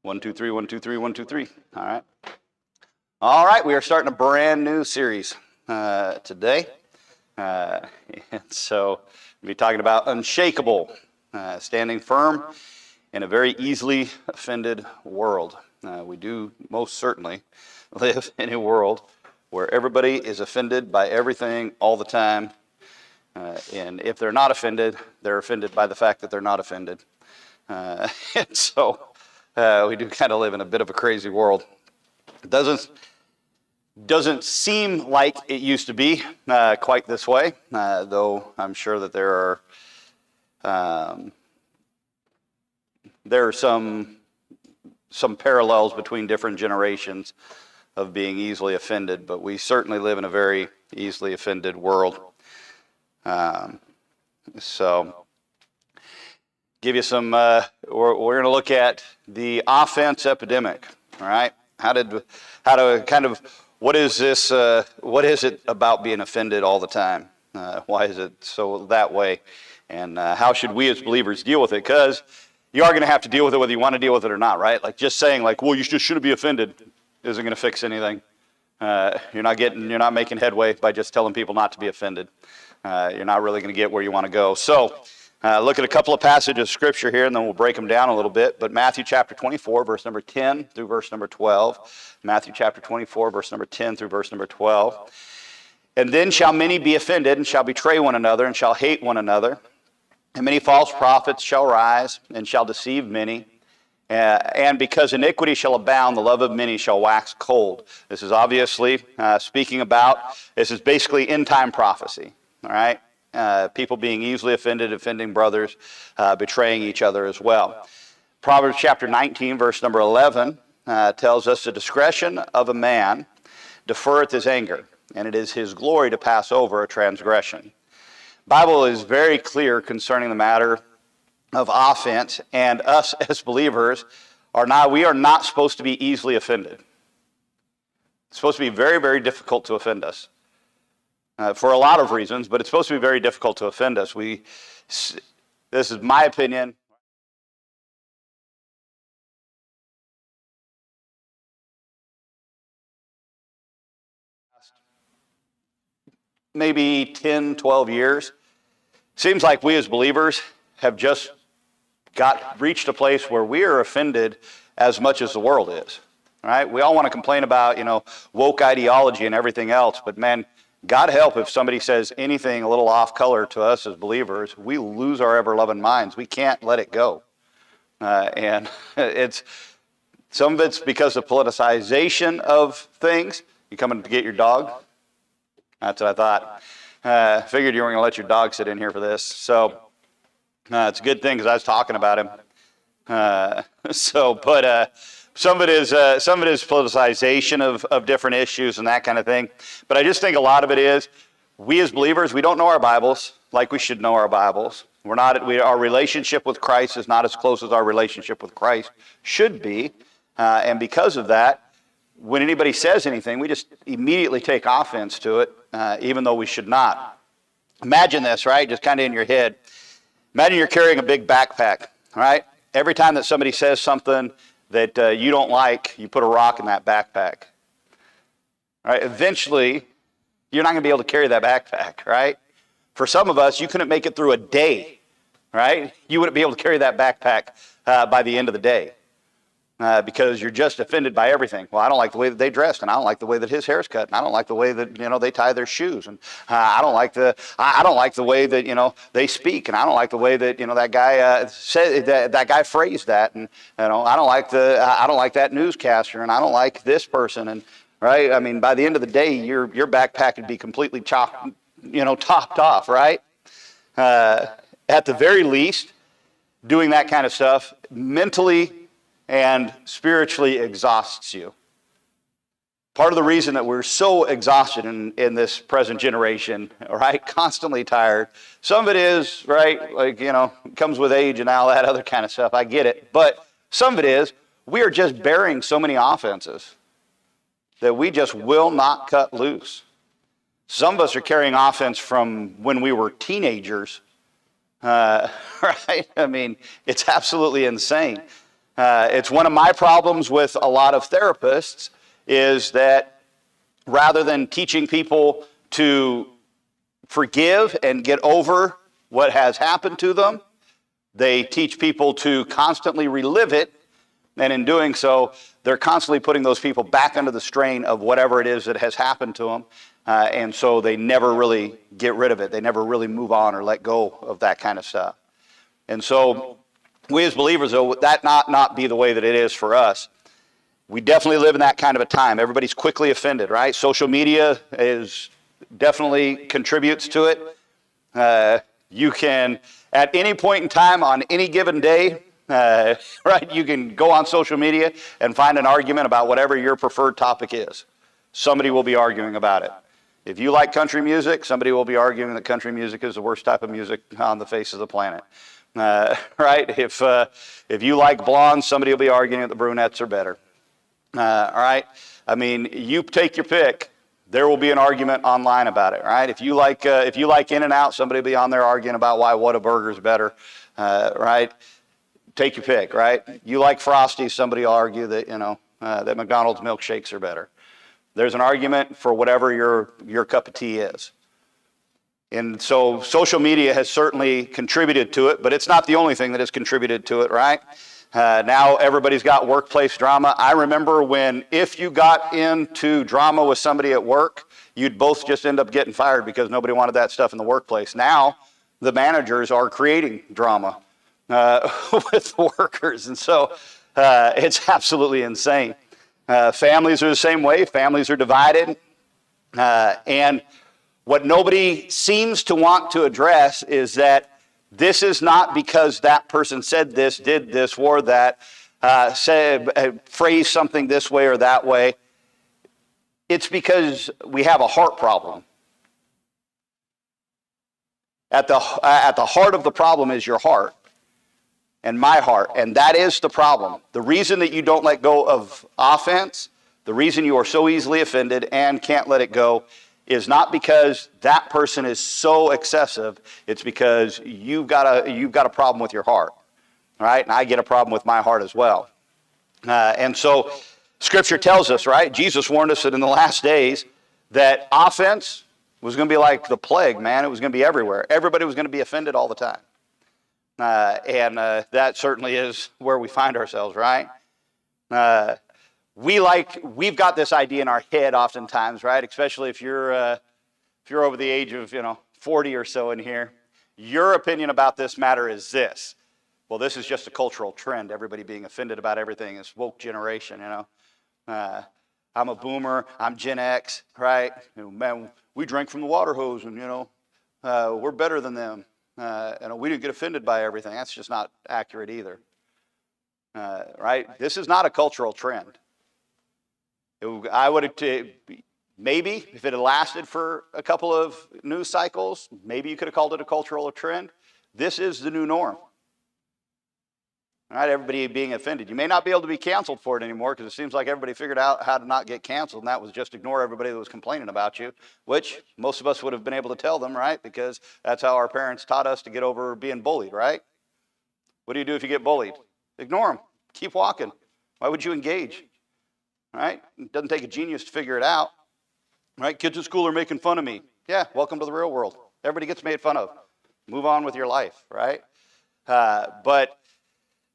1, 2, 3, 1, 2, 3, 1, 2, 3. All right. All right, we are starting a brand new series today. And so we'll be talking about unshakable, standing firm in a very easily offended world. We do most certainly live in a world where everybody is offended by everything all the time. And if they're not offended, they're offended by the fact that they're not offended. And so we do kind of live in a bit of a crazy world. It doesn't seem like it used to be quite this way, though I'm sure that there are some parallels between different generations of being easily offended, but we certainly live in a very easily offended world. So give you some, we're going to look at the offense epidemic, all right? What is this, what is it about being offended all the time? Why is it so that way? And how should we as believers deal with it? Because you are going to have to deal with it whether you want to deal with it or not, right? Like just saying like, well, you just shouldn't be offended isn't going to fix anything. You're not making headway by just telling people not to be offended. You're not really going to get where you want to go. So look at a couple of passages of Scripture here, and then we'll break them down a little bit. But Matthew chapter 24, verse number 10 through verse number 12. Matthew chapter 24, verse number 10 through verse number 12. And then shall many be offended, and shall betray one another, and shall hate one another. And many false prophets shall rise, and shall deceive many. And because iniquity shall abound, the love of many shall wax cold. This is obviously speaking about, this is basically end-time prophecy, all right? People being easily offended, offending brothers, betraying each other as well. Proverbs chapter 19, verse number 11, tells us the discretion of a man deferreth his anger, and it is his glory to pass over a transgression. Bible is very clear concerning the matter of offense, and us as believers we are not supposed to be easily offended. It's supposed to be very, very difficult to offend us. For a lot of reasons, but it's supposed to be very difficult to offend us. This is my opinion. Maybe 10, 12 years. Seems like we as believers have just reached a place where we are offended as much as the world is. Right? We all want to complain about, woke ideology and everything else, but man, God help if somebody says anything a little off color to us as believers, we lose our ever-loving minds. We can't let it go. And some of it's because of politicization of things. You coming to get your dog? That's what I thought. Figured you weren't going to let your dog sit in here for this. So it's a good thing because I was talking about him. Some of it is politicization of different issues and that kind of thing. But I just think a lot of it is we as believers, we don't know our Bibles like we should know our Bibles. Our relationship with Christ is not as close as our relationship with Christ should be. And because of that, when anybody says anything, we just immediately take offense to it, even though we should not. Imagine this, right? Just kind of in your head. Imagine you're carrying a big backpack, right? Every time that somebody says something that you don't like, you put a rock in that backpack. Right? Eventually, you're not going to be able to carry that backpack, right? For some of us, you couldn't make it through a day, right? You wouldn't be able to carry that backpack by the end of the day because you're just offended by everything. Well, I don't like the way that they dressed, and I don't like the way that his hair's cut, and I don't like the way that they tie their shoes, and I don't like the way that they speak, and I don't like the way that that guy said that guy phrased that, and I don't like that newscaster, and I don't like this person, and right. I mean, by the end of the day, your backpack would be completely topped off, right? At the very least, doing that kind of stuff mentally and spiritually exhausts you. Part of the reason that we're so exhausted in this present generation, right, constantly tired, some of it is, right, like, comes with age and all that other kind of stuff, I get it, but some of it is, we are just bearing so many offenses that we just will not cut loose. Some of us are carrying offense from when we were teenagers, right? I mean, it's absolutely insane. It's one of my problems with a lot of therapists is that rather than teaching people to forgive and get over what has happened to them, they teach people to constantly relive it. And in doing so, they're constantly putting those people back under the strain of whatever it is that has happened to them. And so they never really get rid of it. They never really move on or let go of that kind of stuff. And so we as believers, though, that not be the way that it is for us. We definitely live in that kind of a time. Everybody's quickly offended, right? Social media definitely contributes to it. You can, at any point in time on any given day, right, you can go on social media and find an argument about whatever your preferred topic is. Somebody will be arguing about it. If you like country music, somebody will be arguing that country music is the worst type of music on the face of the planet. Right? If you like blondes, somebody will be arguing that the brunettes are better. All right? I mean, you take your pick. There will be an argument online about it, right? If you like In-N-Out, somebody will be on there arguing about why Whataburger is better, right? Take your pick, right? You like Frosty, somebody will argue that that McDonald's milkshakes are better. There's an argument for whatever your cup of tea is. And so social media has certainly contributed to it, but it's not the only thing that has contributed to it, right? Now everybody's got workplace drama. I remember if you got into drama with somebody at work, you'd both just end up getting fired because nobody wanted that stuff in the workplace. Now the managers are creating drama with the workers, and so it's absolutely insane. Families are the same way. Families are divided, and what nobody seems to want to address is that this is not because that person said this, did this, wore that, phrased something this way or that way. It's because we have a heart problem. At the heart of the problem is your heart and my heart, and that is the problem. The reason that you don't let go of offense, the reason you are so easily offended and can't let it go, is not because that person is so excessive. It's because you've got a problem with your heart, right? And I get a problem with my heart as well. And so Scripture tells us, right? Jesus warned us that in the last days that offense was going to be like the plague, man. It was going to be everywhere. Everybody was going to be offended all the time. And that certainly is where we find ourselves, right? We've got this idea in our head oftentimes, right? Especially if you're over the age of 40 or so in here. Your opinion about this matter is this. Well, this is just a cultural trend. Everybody being offended about everything. It's woke generation, I'm a boomer. I'm Gen X, right? Man, we drank from the water hose, and we're better than them. We didn't get offended by everything. That's just not accurate either, right? This is not a cultural trend. I would have maybe if it had lasted for a couple of news cycles, maybe you could have called it a cultural trend. This is the new norm. All right, everybody being offended. You may not be able to be canceled for it anymore because it seems like everybody figured out how to not get canceled, and that was just ignore everybody that was complaining about you, which most of us would have been able to tell them, right? Because that's how our parents taught us to get over being bullied, right? What do you do if you get bullied? Ignore them. Keep walking. Why would you engage? Right? It doesn't take a genius to figure it out. Right? Kids at school are making fun of me. Yeah, welcome to the real world. Everybody gets made fun of. Move on with your life, right?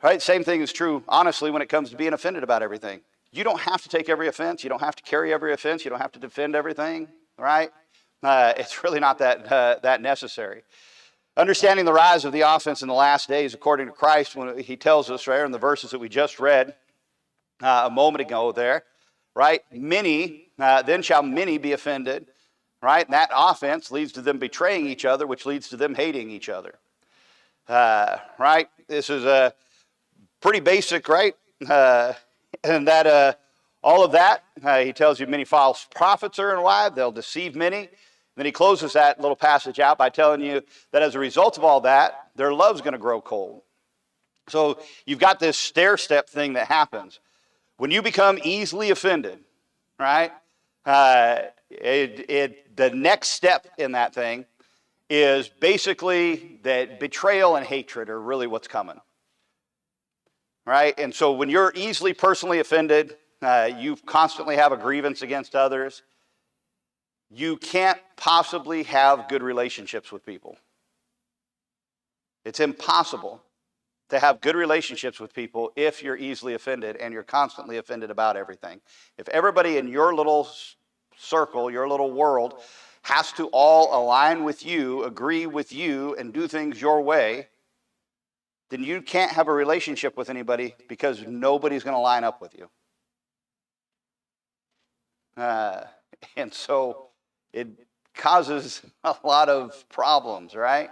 Right, same thing is true, honestly, when it comes to being offended about everything. You don't have to take every offense. You don't have to carry every offense. You don't have to defend everything, right? It's really not that necessary. Understanding the rise of the offense in the last days, according to Christ, when he tells us right in the verses that we just read a moment ago there, right? Then shall many be offended, right? And that offense leads to them betraying each other, which leads to them hating each other, right? This is a pretty basic, right? And that all of that, he tells you many false prophets are alive. They'll deceive many. Then he closes that little passage out by telling you that as a result of all that, their love's going to grow cold. So you've got this stair-step thing that happens. When you become easily offended, right, the next step in that thing is basically that betrayal and hatred are really what's coming. right? And so when you're easily personally offended, you constantly have a grievance against others, you can't possibly have good relationships with people. It's impossible to have good relationships with people if you're easily offended and you're constantly offended about everything. If everybody in your little circle, your little world, has to all align with you, agree with you, and do things your way, then you can't have a relationship with anybody because nobody's going to line up with you. And so it causes a lot of problems, right?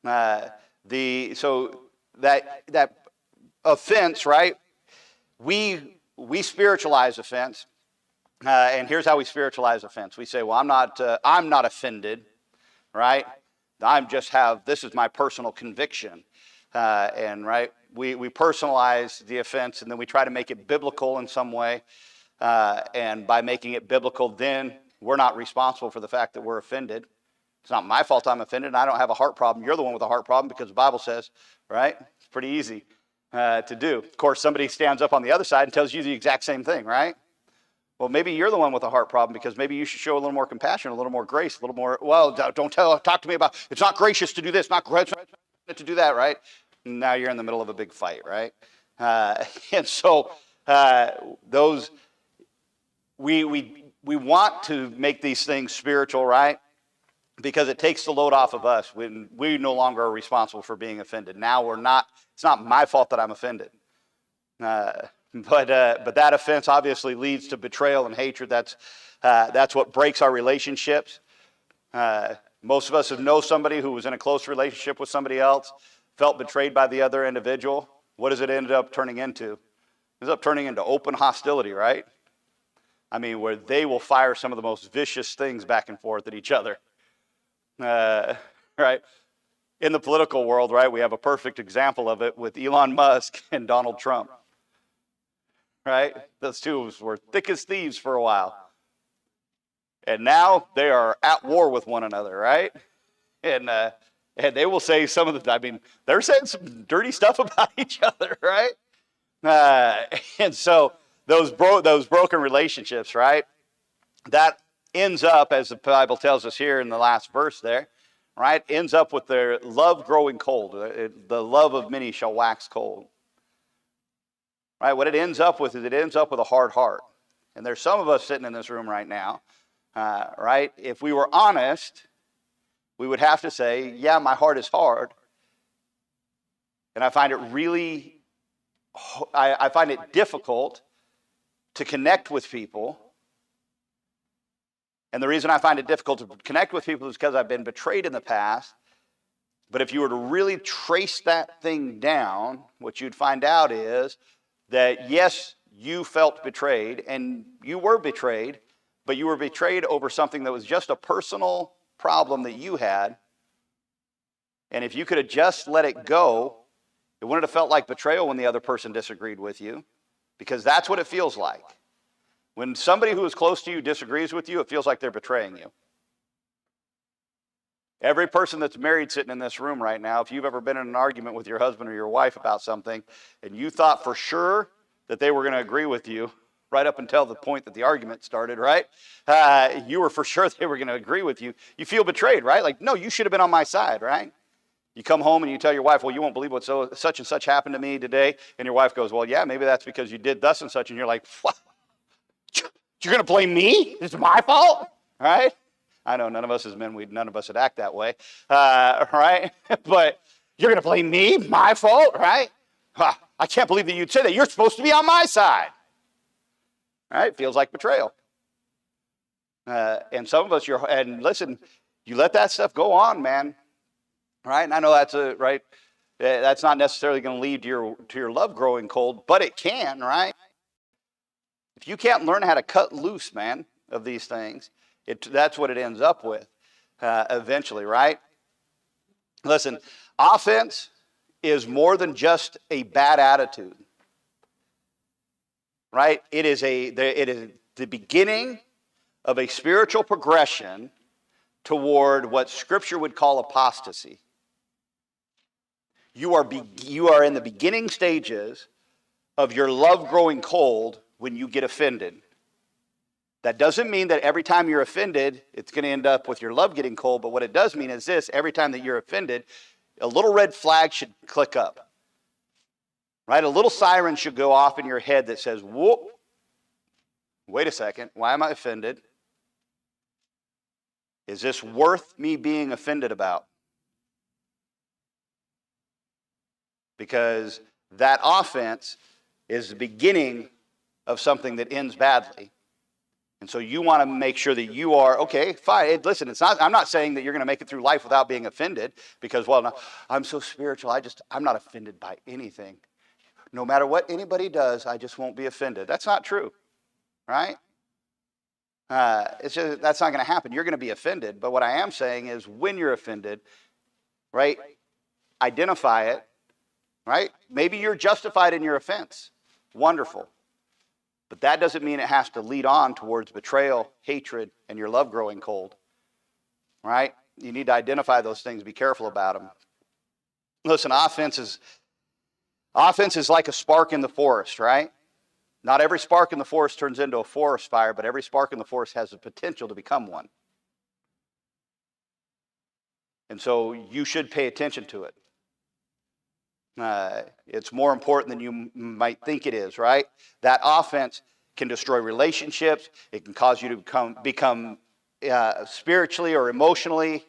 So that offense, right? We spiritualize offense, and here's how we spiritualize offense. We say, "Well, I'm not offended, right? This is my personal conviction," and right, we personalize the offense, and then we try to make it biblical in some way, and by making it biblical, then we're not responsible for the fact that we're offended. It's not my fault I'm offended, and I don't have a heart problem. You're the one with a heart problem because the Bible says, right? It's pretty easy to do. Of course, somebody stands up on the other side and tells you the exact same thing, right? Well, maybe you're the one with a heart problem because maybe you should show a little more compassion, a little more grace, a little more, well, don't talk to me about, it's not gracious to do this, not gracious to do that, right? Now you're in the middle of a big fight, right? And so we want to make these things spiritual, right? Because it takes the load off of us when we no longer are responsible for being offended. Now it's not my fault that I'm offended. But that offense obviously leads to betrayal and hatred. That's what breaks our relationships. Most of us have known somebody who was in a close relationship with somebody else, felt betrayed by the other individual. What does it end up turning into? It ends up turning into open hostility, right? I mean, where they will fire some of the most vicious things back and forth at each other. Right? In the political world, right, we have a perfect example of it with Elon Musk and Donald Trump. Right? Those two were thick as thieves for a while. And now they are at war with one another, right? And they will say they're saying some dirty stuff about each other, right? And so those broken relationships, right? That ends up, as the Bible tells us here in the last verse there, right? Ends up with their love growing cold. The love of many shall wax cold. Right? What it ends up with is it ends up with a hard heart. And there's some of us sitting in this room right now, right? If we were honest, we would have to say, yeah, my heart is hard. And I find it difficult to connect with people. And the reason I find it difficult to connect with people is because I've been betrayed in the past. But if you were to really trace that thing down, what you'd find out is that, yes, you felt betrayed, and you were betrayed, but you were betrayed over something that was just a personal problem that you had. And if you could have just let it go, it wouldn't have felt like betrayal when the other person disagreed with you, because that's what it feels like. When somebody who is close to you disagrees with you, it feels like they're betraying you. Every person that's married sitting in this room right now, if you've ever been in an argument with your husband or your wife about something, and you thought for sure that they were going to agree with you right up until the point that the argument started, right? You were for sure they were going to agree with you. You feel betrayed, right? Like, no, you should have been on my side, right? You come home and you tell your wife, well, you won't believe what such and such happened to me today. And your wife goes, well, yeah, maybe that's because you did thus and such. And you're like, what? You're going to blame me? It's my fault? Right? I know none of us as men, none of us would act that way. Right? But you're going to blame me? My fault? Right? I can't believe that you'd say that. You're supposed to be on my side. Right? It feels like betrayal. And some of us, and listen, you let that stuff go on, man. Right? And I know right. That's not necessarily going to lead to your love growing cold, but it can, right? If you can't learn how to cut loose, man, of these things, that's what it ends up with eventually, right? Listen, offense is more than just a bad attitude, right? It is the beginning of a spiritual progression toward what Scripture would call apostasy. You are in the beginning stages of your love growing cold when you get offended. That doesn't mean that every time you're offended, it's going to end up with your love getting cold. But what it does mean is this: every time that you're offended, a little red flag should click up. Right? A little siren should go off in your head that says, whoa, wait a second, why am I offended? Is this worth me being offended about? Because that offense is the beginning of something that ends badly. And so you want to make sure that you are, okay, fine. Listen, I'm not saying that you're going to make it through life without being offended because, well, no, I'm so spiritual. I'm not offended by anything. No matter what anybody does, I just won't be offended. That's not true, right? It's just, that's not going to happen. You're going to be offended. But what I am saying is when you're offended, right, identify it, right? Maybe you're justified in your offense. Wonderful. But that doesn't mean it has to lead on towards betrayal, hatred, and your love growing cold, right? You need to identify those things. Be careful about them. Listen, offense is like a spark in the forest, right? Not every spark in the forest turns into a forest fire, but every spark in the forest has the potential to become one. And so you should pay attention to it. It's more important than you might think it is, right? That offense can destroy relationships. It can cause you to become spiritually or emotionally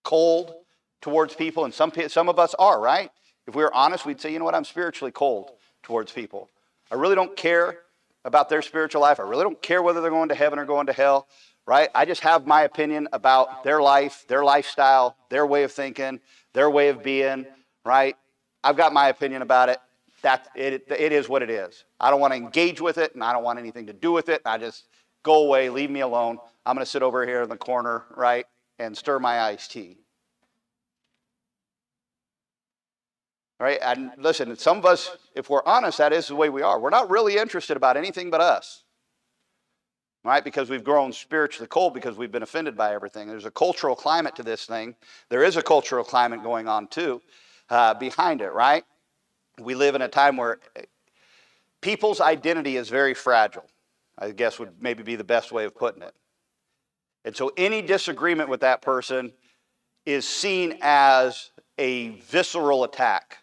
cold towards people. And some of us are, right? If we were honest, we'd say, you know what, I'm spiritually cold towards people. I really don't care about their spiritual life. I really don't care whether they're going to heaven or going to hell, right? I just have my opinion about their life, their lifestyle, their way of thinking, their way of being, right? I've got my opinion about it. It is what it is. I don't want to engage with it, and I don't want anything to do with it. I just go away, leave me alone. I'm going to sit over here in the corner, right, and stir my iced tea. Right? And listen, some of us, if we're honest, that is the way we are. We're not really interested about anything but us. Right? Because we've grown spiritually cold because we've been offended by everything. There's a cultural climate to this thing. There is a cultural climate going on too behind it, right? We live in a time where people's identity is very fragile, I guess would maybe be the best way of putting it. And so any disagreement with that person is seen as a visceral attack.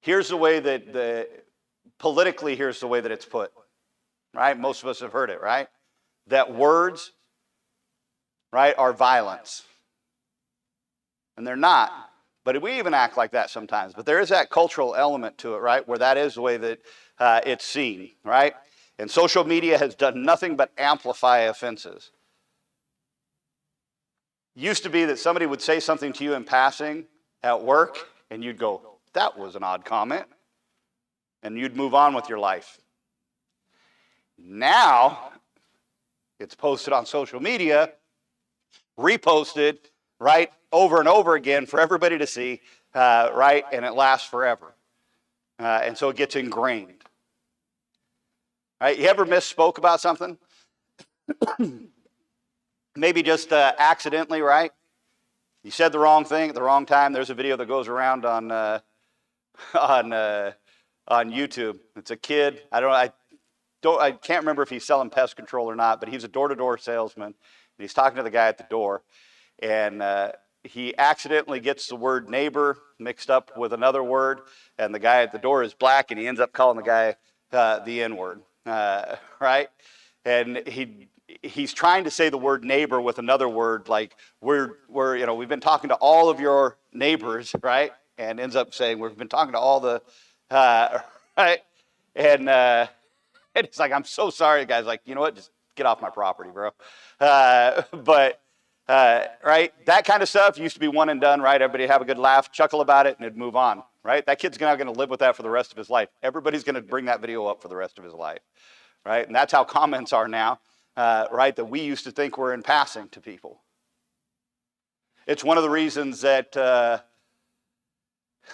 Here's the way that politically, here's the way that it's put, right? Most of us have heard it, right? That words, right, are violence. And they're not. But we even act like that sometimes. But there is that cultural element to it, right, where that is the way that it's seen, right? And social media has done nothing but amplify offenses. Used to be that somebody would say something to you in passing at work, and you'd go, that was an odd comment. And you'd move on with your life. Now, it's posted on social media, reposted, right, over and over again for everybody to see, right, and it lasts forever. And so it gets ingrained. Right? You ever misspoke about something? Maybe just accidentally, right? You said the wrong thing at the wrong time. There's a video that goes around on YouTube. It's a kid. I can't remember if he's selling pest control or not, but he's a door-to-door salesman. And he's talking to the guy at the door, and he accidentally gets the word neighbor mixed up with another word, and the guy at the door is black, and he ends up calling the guy the N-word, right? And he's trying to say the word neighbor with another word, like we've been talking to all of your neighbors, right? And ends up saying we've been talking to all the right, and it's like, I'm so sorry. The guy's like, you know what? Just get off my property, bro. Right, that kind of stuff used to be one and done, right? Everybody have a good laugh, chuckle about it, and it'd move on, right? That kid's now going to live with that for the rest of his life. Everybody's going to bring that video up for the rest of his life, right? And that's how comments are now, right? That we used to think were in passing to people. It's one of the reasons that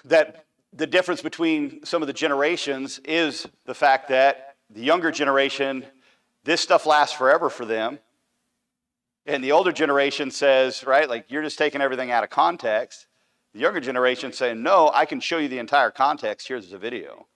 that the difference between some of the generations is the fact that the younger generation, this stuff lasts forever for them. And the older generation says, right, like, you're just taking everything out of context. The younger generation saying, no, I can show you the entire context. Here's the video.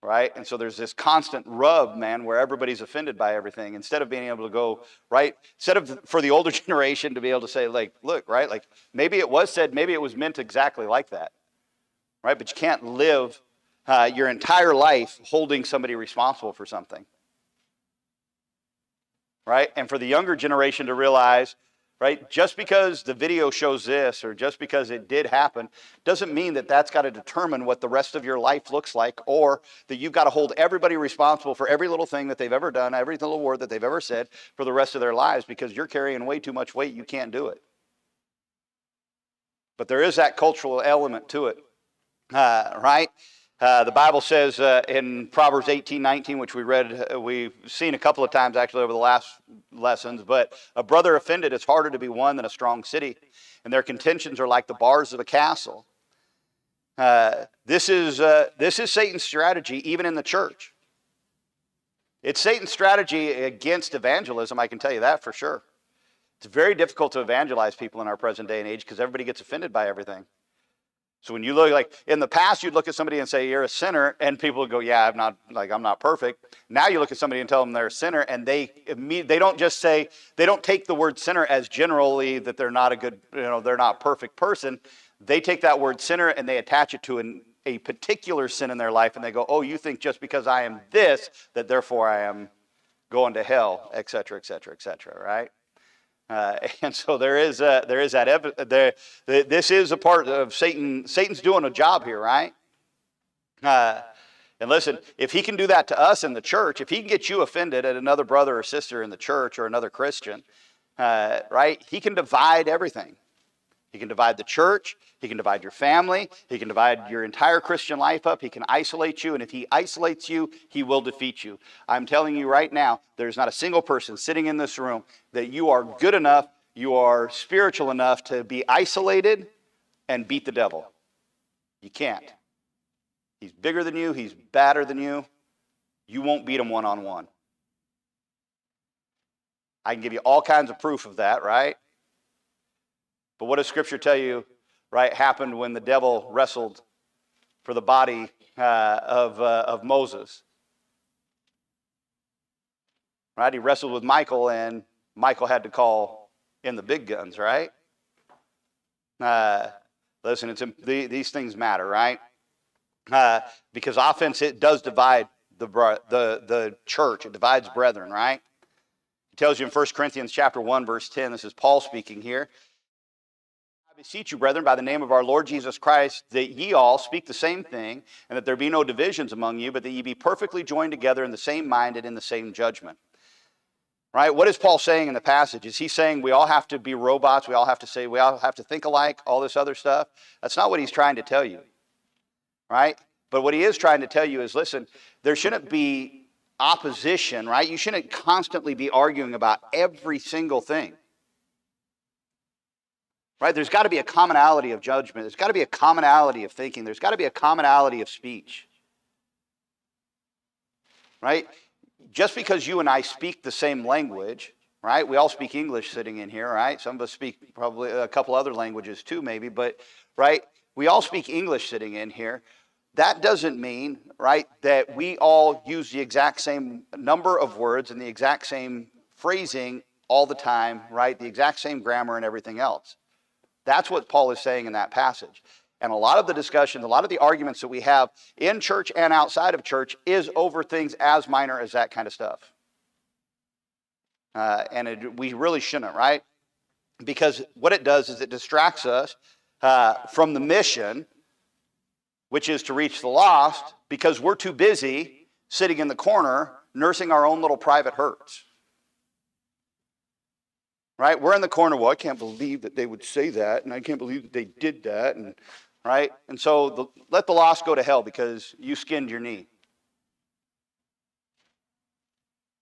Right? And so there's this constant rub, man, where everybody's offended by everything. Instead of being able to go, right? Instead of for the older generation to be able to say, like, look, right? Like, maybe it was said, maybe it was meant exactly like that. Right? But you can't live your entire life holding somebody responsible for something. Right? And for the younger generation to realize, right, just because the video shows this or just because it did happen doesn't mean that that's got to determine what the rest of your life looks like, or that you've got to hold everybody responsible for every little thing that they've ever done, every little word that they've ever said for the rest of their lives, because you're carrying way too much weight. You can't do it. But there is that cultural element to it, right? The Bible says in Proverbs 18:19, which we read, we've seen a couple of times actually over the last lessons, but a brother offended is harder to be won than a strong city, and their contentions are like the bars of a castle. This is Satan's strategy even in the church. It's Satan's strategy against evangelism, I can tell you that for sure. It's very difficult to evangelize people in our present day and age because everybody gets offended by everything. So when you look, like in the past, you'd look at somebody and say, you're a sinner, and people would go, yeah, I'm not perfect. Now you look at somebody and tell them they're a sinner, and they don't just say, they don't take the word sinner as generally that they're not a good, they're not a perfect person. They take that word sinner and they attach it to a particular sin in their life, and they go, oh, you think just because I am this, that therefore I am going to hell, et cetera, et cetera, et cetera, right? And so there is that. This is a part of Satan. Satan's doing a job here, right? And listen, if he can do that to us in the church, if he can get you offended at another brother or sister in the church or another Christian, right? He can divide everything. He can divide the church. He can divide your family. He can divide your entire Christian life up. He can isolate you. And if he isolates you, he will defeat you. I'm telling you right now, there's not a single person sitting in this room that you are good enough, you are spiritual enough to be isolated and beat the devil. You can't. He's bigger than you. He's badder than you. You won't beat him one-on-one. I can give you all kinds of proof of that, right? But what does Scripture tell you, right, happened when the devil wrestled for the body of Moses? Right? He wrestled with Michael, and Michael had to call in the big guns, right? Listen, these things matter, right? Because offense, it does divide the church. It divides brethren, right? It tells you in 1 Corinthians chapter 1, verse 10, this is Paul speaking here. I beseech you, brethren, by the name of our Lord Jesus Christ, that ye all speak the same thing, and that there be no divisions among you, but that ye be perfectly joined together in the same mind and in the same judgment. Right? What is Paul saying in the passage? Is he saying we all have to be robots, we all have to think alike, all this other stuff? That's not what he's trying to tell you. Right? But what he is trying to tell you is, listen, there shouldn't be opposition, right? You shouldn't constantly be arguing about every single thing. Right? There's got to be a commonality of judgment. There's got to be a commonality of thinking. There's got to be a commonality of speech. Right? Just because you and I speak the same language, right? We all speak English sitting in here, right? Some of us speak probably a couple other languages too, maybe, but, right? We all speak English sitting in here. That doesn't mean, right, that we all use the exact same number of words and the exact same phrasing all the time, right? The exact same grammar and everything else. That's what Paul is saying in that passage. And a lot of the discussions, a lot of the arguments that we have in church and outside of church is over things as minor as that kind of stuff. We really shouldn't, right? Because what it does is it distracts us from the mission, which is to reach the lost, because we're too busy sitting in the corner nursing our own little private hurts. Right? We're in the corner, well, I can't believe that they would say that, and I can't believe that they did that, and right? And so let the lost go to hell because you skinned your knee.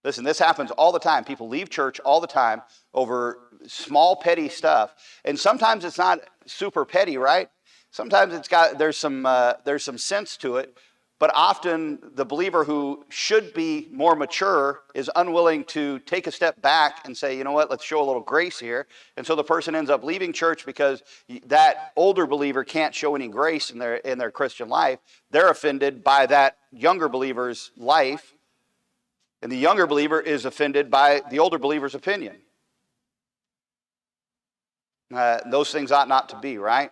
Listen, this happens all the time. People leave church all the time over small, petty stuff. And sometimes it's not super petty, right? Sometimes there's some sense to it. But often the believer who should be more mature is unwilling to take a step back and say, you know what, let's show a little grace here. And so the person ends up leaving church because that older believer can't show any grace in their Christian life. They're offended by that younger believer's life, and the younger believer is offended by the older believer's opinion. Those things ought not to be, right?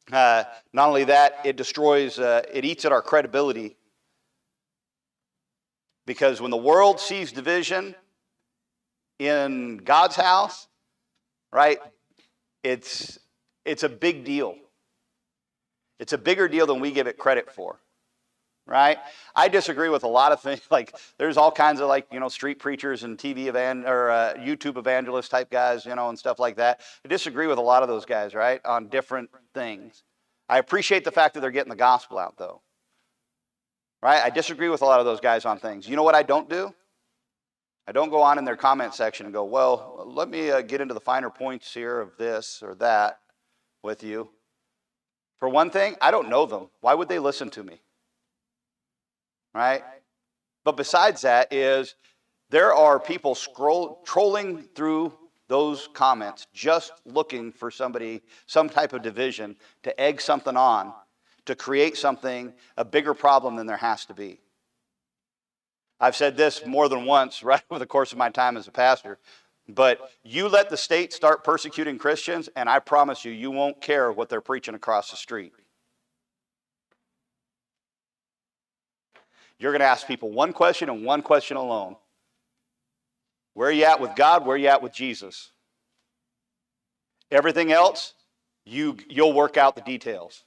Not only that, it destroys, it eats at our credibility. Because when the world sees division in God's house, right, it's a big deal. It's a bigger deal than we give it credit for, right? I disagree with a lot of things. Like, there's all kinds of, like, street preachers and TV YouTube evangelist type guys, and stuff like that. I disagree with a lot of those guys, right, on different things. I appreciate the fact that they're getting the gospel out, though, right? I disagree with a lot of those guys on things. You know what I don't do? I don't go on in their comment section and go, well, let me get into the finer points here of this or that with you. For one thing, I don't know them. Why would they listen to me? Right? But besides that is there are people trolling through those comments just looking for somebody, some type of division to egg something on, to create something, a bigger problem than there has to be. I've said this more than once right over the course of my time as a pastor, but you let the state start persecuting Christians, and I promise you, you won't care what they're preaching across the street. You're going to ask people one question and one question alone. Where are you at with God? Where are you at with Jesus? Everything else, you'll work out the details.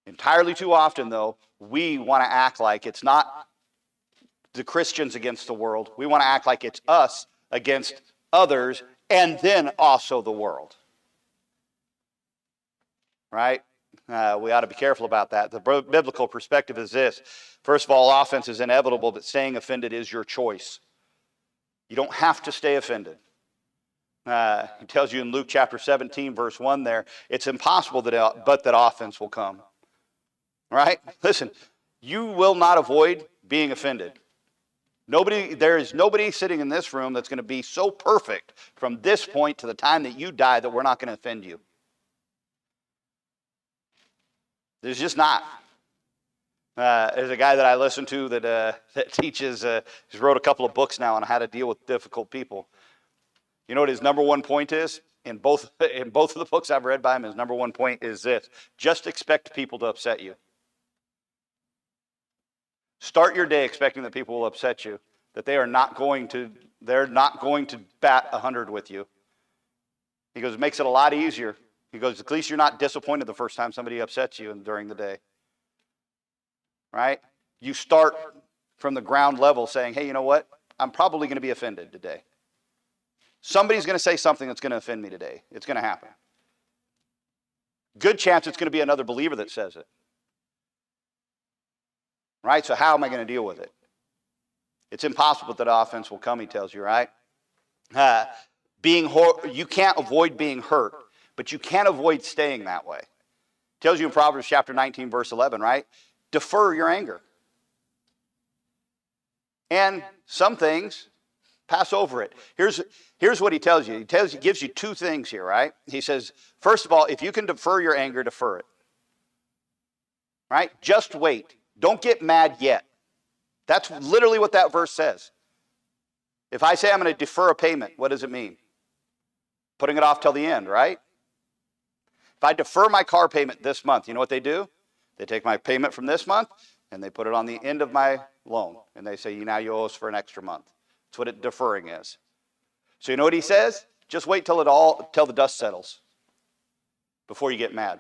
Entirely too often, though, we want to act like it's not the Christians against the world. We want to act like it's us against others and then also the world. Right? We ought to be careful about that. The biblical perspective is this. First of all, offense is inevitable, but staying offended is your choice. You don't have to stay offended. He tells you in Luke chapter 17, verse 1 there, it's impossible but that offense will come. Right? Listen, you will not avoid being offended. There is nobody sitting in this room that's going to be so perfect from this point to the time that you die that we're not going to offend you. There's just not. There's a guy that I listen to that teaches, he's wrote a couple of books now on how to deal with difficult people. You know what his number one point is? In both of the books I've read by him, his number one point is this: just expect people to upset you. Start your day expecting that people will upset you, that they're not going to bat 100 with you. He goes, it makes it a lot easier. He goes, at least you're not disappointed the first time somebody upsets you during the day. Right? You start from the ground level saying, hey, you know what? I'm probably going to be offended today. Somebody's going to say something that's going to offend me today. It's going to happen. Good chance it's going to be another believer that says it. Right? So how am I going to deal with it? It's impossible that offense will come, he tells you, right? You can't avoid being hurt, but you can't avoid staying that way. It tells you in Proverbs chapter 19, verse 11, right? Defer your anger. And some things, pass over it. Here's what he tells you. He gives you two things here, right? He says, first of all, if you can defer your anger, defer it. Right? Just wait. Don't get mad yet. That's literally what that verse says. If I say I'm going to defer a payment, what does it mean? Putting it off till the end, right? If I defer my car payment this month, you know what they do? They take my payment from this month and they put it on the end of my loan. And they say, now you owe us for an extra month. That's what deferring is. So you know what he says? Just wait till the dust settles before you get mad.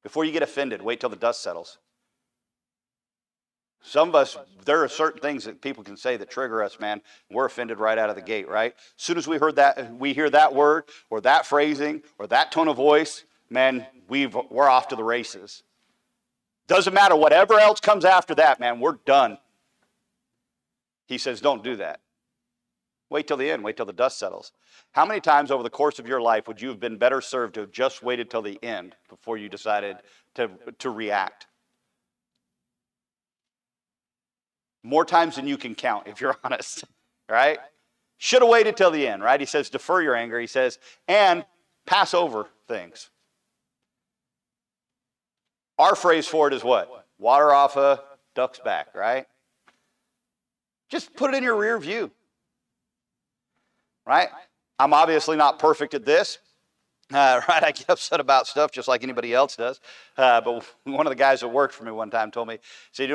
Before you get offended, wait till the dust settles. Some of us, there are certain things that people can say that trigger us, man. We're offended right out of the gate, right? As soon as we hear that word or that phrasing or that tone of voice, man, we're off to the races. Doesn't matter whatever else comes after that, man, we're done. He says, don't do that. Wait till the end. Wait till the dust settles. How many times over the course of your life would you have been better served to have just waited till the end before you decided to react? More times than you can count, if you're honest, right? Should have waited till the end, right? He says, defer your anger. He says, and pass over things. Our phrase for it is what? Water off a duck's back, right? Just put it in your rear view, right? I'm obviously not perfect at this, right? I get upset about stuff just like anybody else does. But one of the guys that worked for me one time told me, he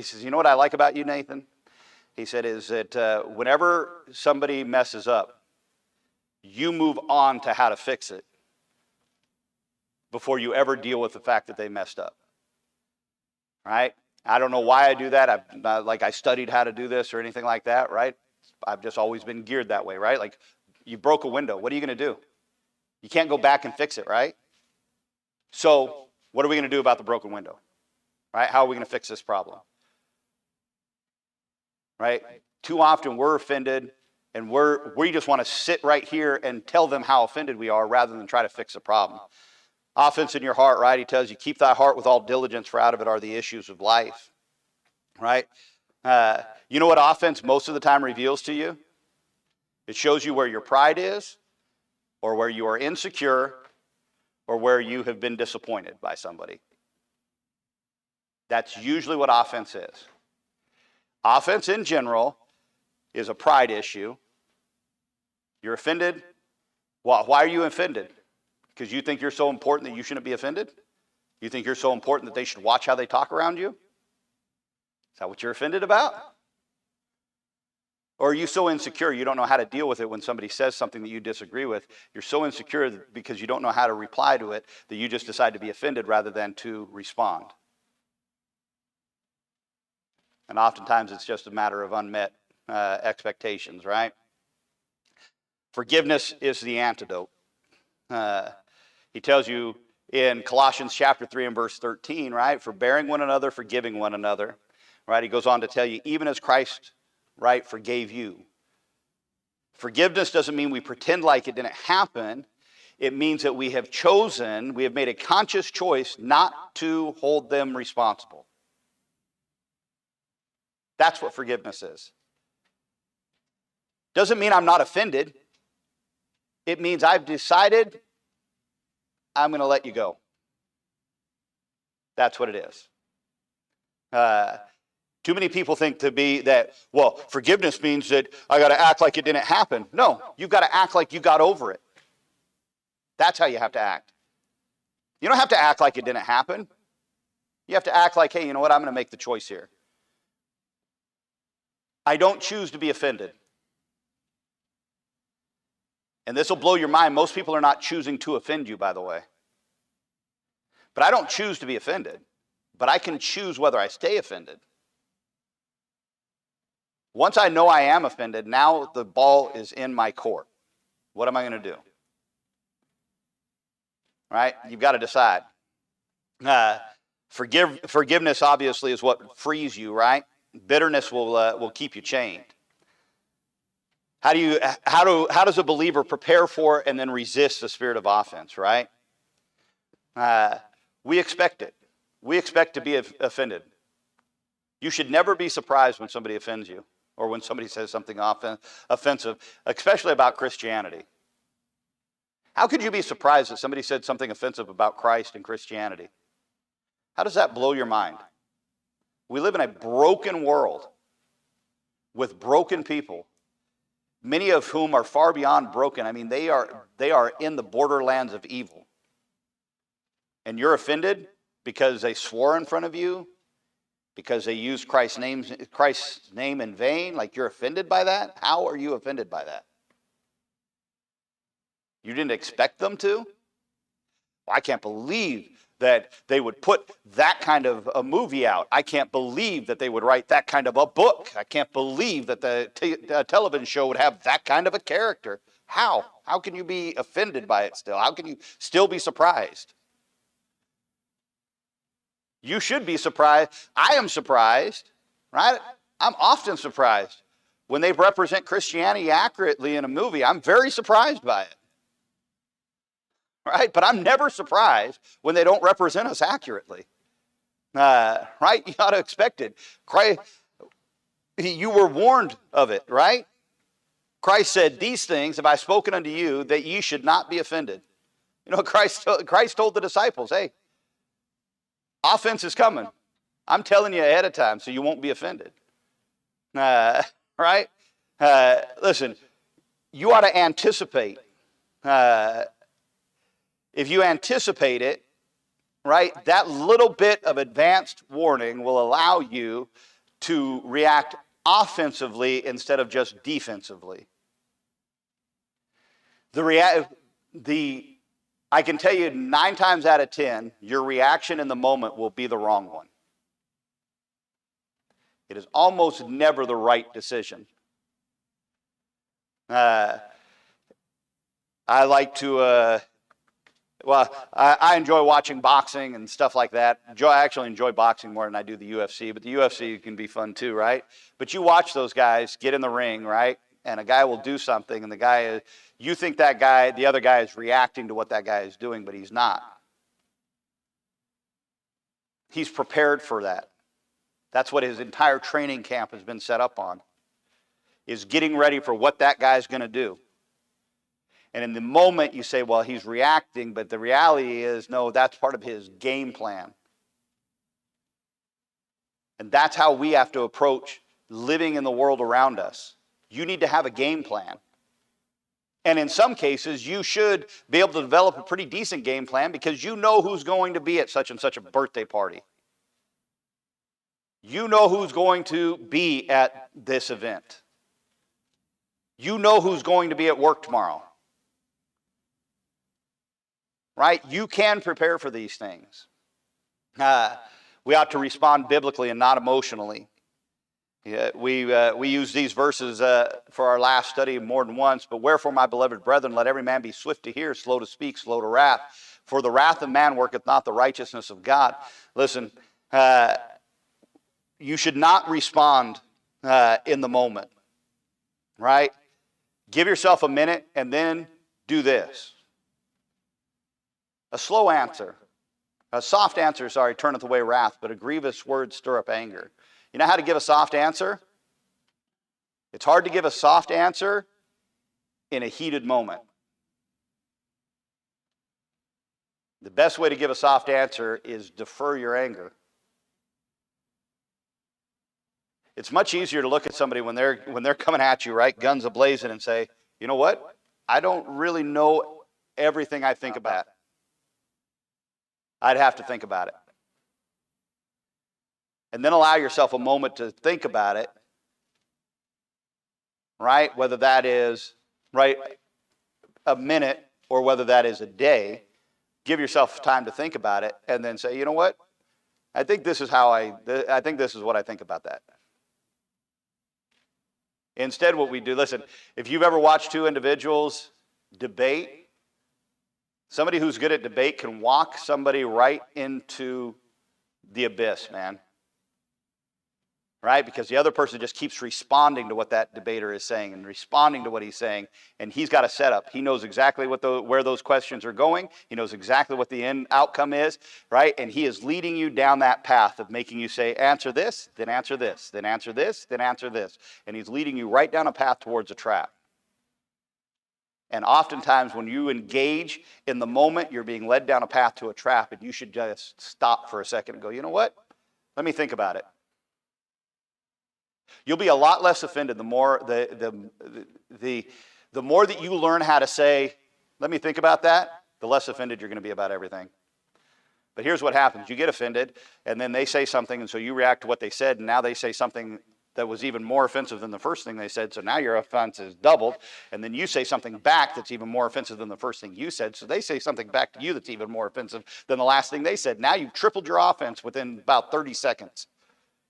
says, you know what I like about you, Nathan? He said, is that whenever somebody messes up, you move on to how to fix it before you ever deal with the fact that they messed up, right? I don't know why I do that. I'm not like I studied how to do this or anything like that, right? I've just always been geared that way, right? Like you broke a window. What are you going to do? You can't go back and fix it, right? So what are we going to do about the broken window, right? How are we going to fix this problem, right? Too often we're offended and we just want to sit right here and tell them how offended we are rather than try to fix the problem. Offense in your heart, right? He tells you, keep thy heart with all diligence, for out of it are the issues of life, right? You know what offense most of the time reveals to you? It shows you where your pride is, or where you are insecure, or where you have been disappointed by somebody. That's usually what offense is. Offense in general is a pride issue. You're offended. Why are you offended? Because you think you're so important that you shouldn't be offended? You think you're so important that they should watch how they talk around you? Is that what you're offended about? Or are you so insecure you don't know how to deal with it when somebody says something that you disagree with? You're so insecure because you don't know how to reply to it that you just decide to be offended rather than to respond. And oftentimes it's just a matter of unmet expectations, right? Forgiveness is the antidote. He tells you in Colossians chapter 3 and verse 13, right? Forbearing one another, forgiving one another, right? He goes on to tell you, even as Christ, right, forgave you. Forgiveness doesn't mean we pretend like it didn't happen. It means that we have made a conscious choice not to hold them responsible. That's what forgiveness is. Doesn't mean I'm not offended. It means I've decided I'm going to let you go. That's what it is. Too many people think forgiveness means that I got to act like it didn't happen. No, you've got to act like you got over it. That's how you have to act. You don't have to act like it didn't happen. You have to act like, hey, you know what? I'm going to make the choice here. I don't choose to be offended. And this will blow your mind. Most people are not choosing to offend you, by the way. But I don't choose to be offended. But I can choose whether I stay offended. Once I know I am offended, now the ball is in my court. What am I going to do? Right? You've got to decide. Forgiveness, obviously, is what frees you, right? Bitterness will keep you chained. How does a believer prepare for and then resist the spirit of offense, right? We expect it. We expect to be offended. You should never be surprised when somebody offends you or when somebody says something offensive, especially about Christianity. How could you be surprised that somebody said something offensive about Christ and Christianity? How does that blow your mind? We live in a broken world with broken people, many of whom are far beyond broken. I mean, they are in the borderlands of evil. And you're offended because they swore in front of you, because they used Christ's name in vain, like you're offended by that? How are you offended by that? You didn't expect them to? Well, I can't believe that they would put that kind of a movie out. I can't believe that they would write that kind of a book. I can't believe that the television show would have that kind of a character. How? How can you be offended by it still? How can you still be surprised? You should be surprised. I am surprised, right? I'm often surprised when they represent Christianity accurately in a movie, I'm very surprised by it. Right? But I'm never surprised when they don't represent us accurately. Right? You ought to expect it. Christ, you were warned of it, right? Christ said, "These things have I spoken unto you, that ye should not be offended." You know, Christ told the disciples, hey, offense is coming. I'm telling you ahead of time so you won't be offended. Right? Listen, you ought to anticipate. If you anticipate it, right, that little bit of advanced warning will allow you to react offensively instead of just defensively. I can tell you 9 times out of 10, your reaction in the moment will be the wrong one. It is almost never the right decision. I like to, I enjoy watching boxing and stuff like that. I actually enjoy boxing more than I do the UFC, but the UFC can be fun too, right? But you watch those guys get in the ring, right? And a guy will do something, and you think the other guy is reacting to what that guy is doing, but he's not. He's prepared for that. That's what his entire training camp has been set up on, is getting ready for what that guy's going to do. And in the moment you say, well, he's reacting, but the reality is, no, that's part of his game plan. And that's how we have to approach living in the world around us. You need to have a game plan. And in some cases, you should be able to develop a pretty decent game plan because you know who's going to be at such and such a birthday party. You know who's going to be at this event. You know who's going to be at work tomorrow. Right? You can prepare for these things. We ought to respond biblically and not emotionally. We use these verses for our last study more than once. But wherefore, my beloved brethren, let every man be swift to hear, slow to speak, slow to wrath. For the wrath of man worketh not the righteousness of God. Listen, you should not respond in the moment. Right? Give yourself a minute and then do this. A slow answer, a soft answer, turneth away wrath, but a grievous word stir up anger. You know how to give a soft answer? It's hard to give a soft answer in a heated moment. The best way to give a soft answer is defer your anger. It's much easier to look at somebody when they're coming at you, right, guns a-blazing, and say, you know what? I don't really know everything I think about. I'd have to think about it. And then allow yourself a moment to think about it, right? Whether that is, right, a minute or whether that is a day. Give yourself time to think about it and then say, you know what? I think this is what I think about that. Instead, what we do, listen, if you've ever watched 2 individuals debate, somebody who's good at debate can walk somebody right into the abyss, man. Right? Because the other person just keeps responding to what that debater is saying and responding to what he's saying. And he's got a setup. He knows exactly where those questions are going. He knows exactly what the end outcome is, right? And he is leading you down that path of making you say, answer this, then answer this, then answer this, then answer this. And he's leading you right down a path towards a trap. And oftentimes when you engage in the moment, you're being led down a path to a trap, and you should just stop for a second and go, you know what? Let me think about it. You'll be a lot less offended the more the more that you learn how to say, let me think about that, the less offended you're going to be about everything. But here's what happens. You get offended, and then they say something, and so you react to what they said, and now they say something that was even more offensive than the first thing they said, so now your offense is doubled, and then you say something back that's even more offensive than the first thing you said, so they say something back to you that's even more offensive than the last thing they said. Now you've tripled your offense within about 30 seconds,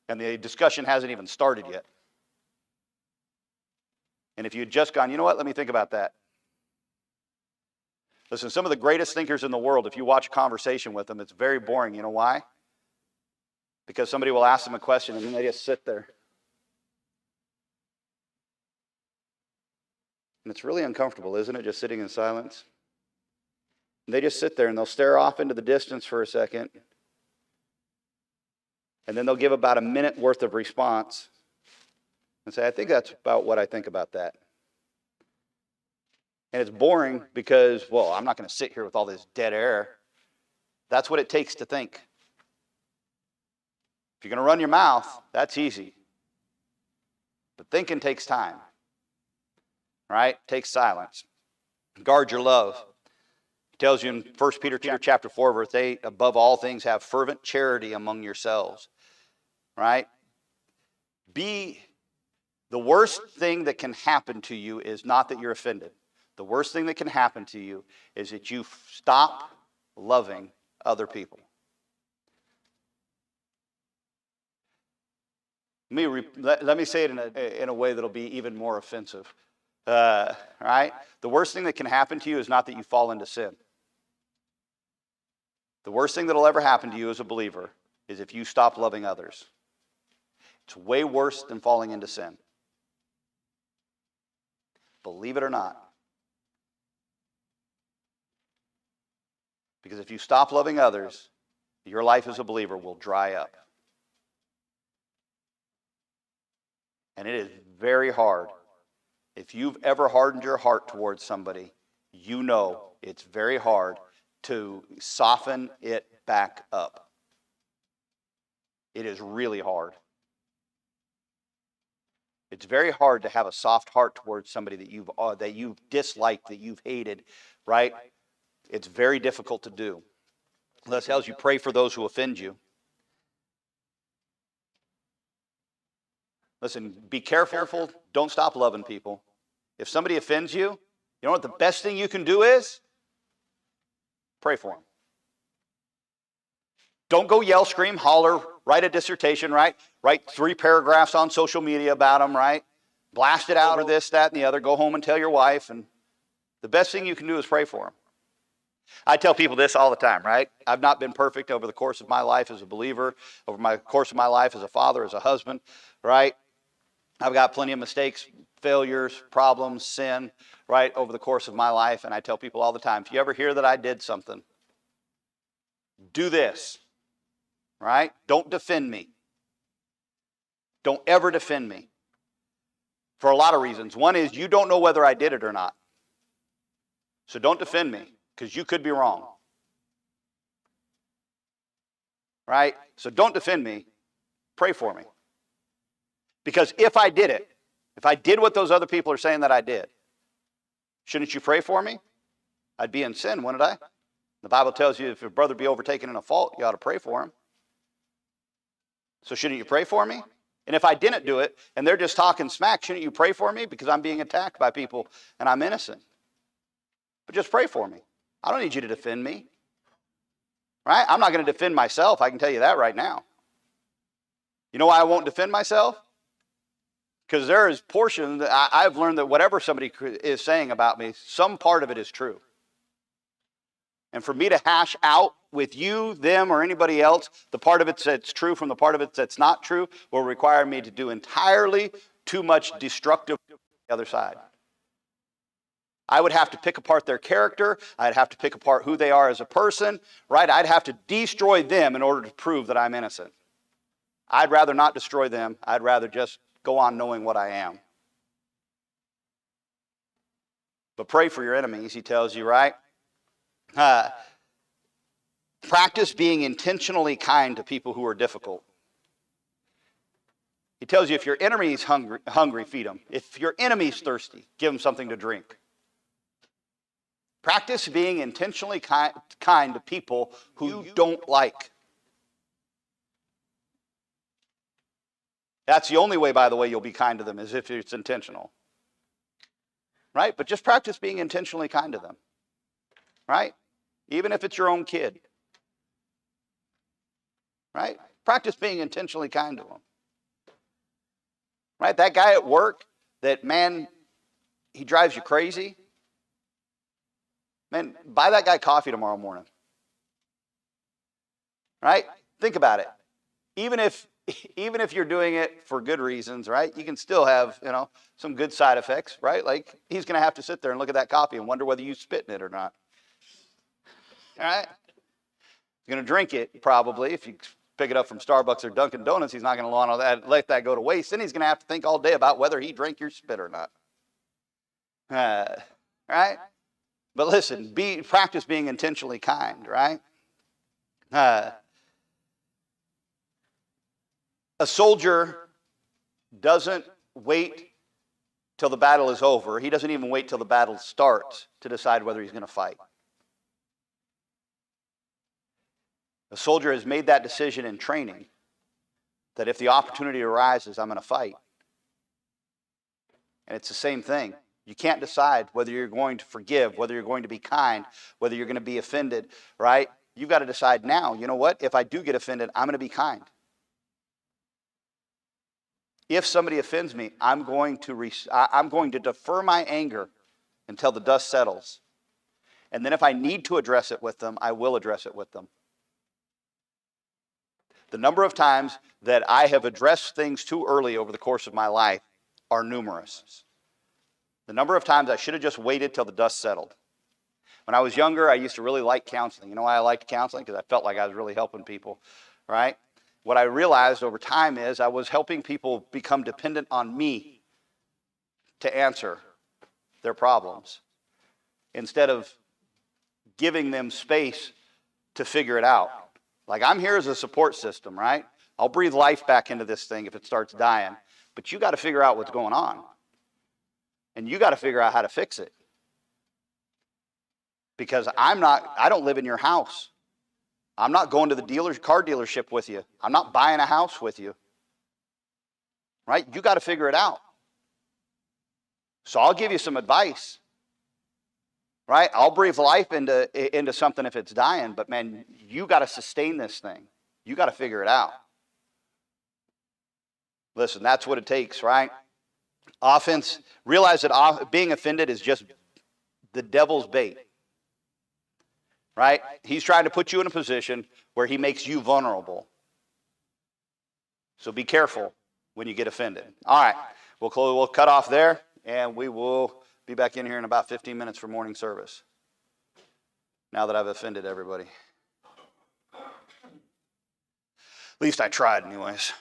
and the discussion hasn't even started yet. And if you had just gone, you know what, let me think about that. Listen, some of the greatest thinkers in the world, if you watch a conversation with them, it's very boring. You know why? Because somebody will ask them a question, and then they just sit there. And it's really uncomfortable, isn't it, just sitting in silence? And they just sit there and they'll stare off into the distance for a second. And then they'll give about a minute worth of response and say, I think that's about what I think about that. And it's boring because, well, I'm not going to sit here with all this dead air. That's what it takes to think. If you're going to run your mouth, that's easy. But thinking takes time. Right? It takes silence. Guard your love. It tells you in 1 Peter chapter 4, verse 8, above all things have fervent charity among yourselves. Right? The worst thing that can happen to you is not that you're offended. The worst thing that can happen to you is that you stop loving other people. Let me say it in a way that'll be even more offensive. Right? The worst thing that can happen to you is not that you fall into sin. The worst thing that'll ever happen to you as a believer is if you stop loving others. It's way worse than falling into sin. Believe it or not. Because if you stop loving others, your life as a believer will dry up. And it is very hard. If you've ever hardened your heart towards somebody, you know it's very hard to soften it back up. It is really hard. It's very hard to have a soft heart towards somebody that you've disliked, that you've hated, right? It's very difficult to do. That tells you pray for those who offend you. Listen, be careful. Don't stop loving people. If somebody offends you, you know what the best thing you can do is? Pray for them. Don't go yell, scream, holler, write a dissertation, right? Write 3 paragraphs on social media about them, right? Blast it out or this, that, and the other. Go home and tell your wife. And the best thing you can do is pray for them. I tell people this all the time, right? I've not been perfect over the course of my life as a believer, over my course of my life as a father, as a husband, right? I've got plenty of mistakes, failures, problems, sin, right, over the course of my life. And I tell people all the time, if you ever hear that I did something, do this, right? Don't defend me. Don't ever defend me. For a lot of reasons. One is you don't know whether I did it or not. So don't defend me, because you could be wrong. Right? So don't defend me. Pray for me. Because if I did it, if I did what those other people are saying that I did, shouldn't you pray for me? I'd be in sin, wouldn't I? The Bible tells you if your brother be overtaken in a fault, you ought to pray for him. So shouldn't you pray for me? And if I didn't do it, and they're just talking smack, shouldn't you pray for me? Because I'm being attacked by people, and I'm innocent. But just pray for me. I don't need you to defend me. Right? I'm not going to defend myself. I can tell you that right now. You know why I won't defend myself? Because there is portion that I've learned that whatever somebody is saying about me, some part of it is true. And for me to hash out with you, them, or anybody else, the part of it that's true from the part of it that's not true will require me to do entirely too much destructive on the other side. I would have to pick apart their character. I'd have to pick apart who they are as a person, right? I'd have to destroy them in order to prove that I'm innocent. I'd rather not destroy them. I'd rather just go on knowing what I am. But pray for your enemies, he tells you, right? Practice being intentionally kind to people who are difficult. He tells you if your enemy's hungry, feed them. If your enemy's thirsty, give them something to drink. Practice being intentionally kind to people who you don't like. That's the only way, by the way, you'll be kind to them, is if it's intentional. Right? But just practice being intentionally kind to them. Right? Even if it's your own kid. Right? Practice being intentionally kind to them. Right? That guy at work that, man, he drives you crazy. Man, buy that guy coffee tomorrow morning. Right? Think about it. Even if even if you're doing it for good reasons, right? You can still have, some good side effects, right? Like he's going to have to sit there and look at that coffee and wonder whether you spit in it or not. All right? He's going to drink it probably. If you pick it up from Starbucks or Dunkin' Donuts, he's not going to let that go to waste. Then he's going to have to think all day about whether he drank your spit or not. Right? But listen, practice being intentionally kind, right? A soldier doesn't wait till the battle is over. He doesn't even wait till the battle starts to decide whether he's going to fight. A soldier has made that decision in training that if the opportunity arises, I'm going to fight. And it's the same thing. You can't decide whether you're going to forgive, whether you're going to be kind, whether you're going to be offended, right? You've got to decide now, you know what? If I do get offended, I'm going to be kind. If somebody offends me, I'm going to defer my anger until the dust settles. And then if I need to address it with them, I will address it with them. The number of times that I have addressed things too early over the course of my life are numerous. The number of times I should have just waited till the dust settled. When I was younger, I used to really like counseling. You know why I liked counseling? Because I felt like I was really helping people, right? What I realized over time is I was helping people become dependent on me to answer their problems instead of giving them space to figure it out. Like, I'm here as a support system, right? I'll breathe life back into this thing if it starts dying. But you got to figure out what's going on. And you got to figure out how to fix it. Because I don't live in your house. I'm not going to the car dealership with you. I'm not buying a house with you. Right? You got to figure it out. So I'll give you some advice. Right? I'll breathe life into something if it's dying, but man, you got to sustain this thing. You got to figure it out. Listen, that's what it takes, right? Realize that being offended is just the devil's bait. Right? He's trying to put you in a position where he makes you vulnerable. So be careful when you get offended. All right, we'll cut off there, and we will be back in here in about 15 minutes for morning service. Now that I've offended everybody. At least I tried anyways.